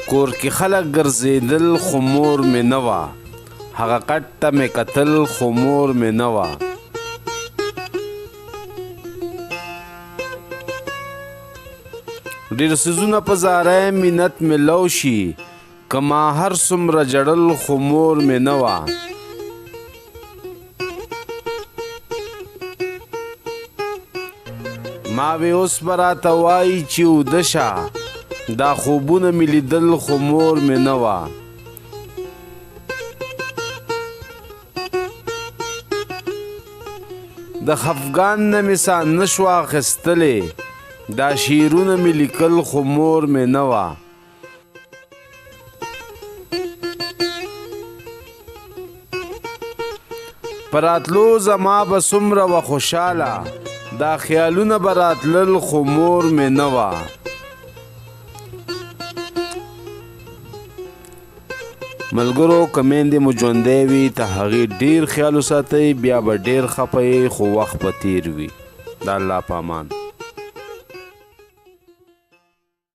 کور کې خلک ګرځېدل خو مور مې نه وه، هغه کټ ته مې کتل خو مور مې نه وه. ډېر څیزونه په زاری منت مې لو شي، که ما هر څومره جړل خو مور مې نه وه. ما وې اوس به راته وایي چې اوده شه، دا خوبونه مې لیدل خو مور مې نه وه. د خفګان نه مې ساه نه شوه اخیستلی، دا شعرونه مې لیکل خو مور مې نه وه. په راتلو زما به څومره وه خوشحاله، دا خیالونه به راتلل خو مور مې نه وه. ملګرو که میندې مو ژوندی وي د هغې ډېر خیال وساتئ، بیا به ډېر خفه یې خو وخت به تیر وي. د الله په امان.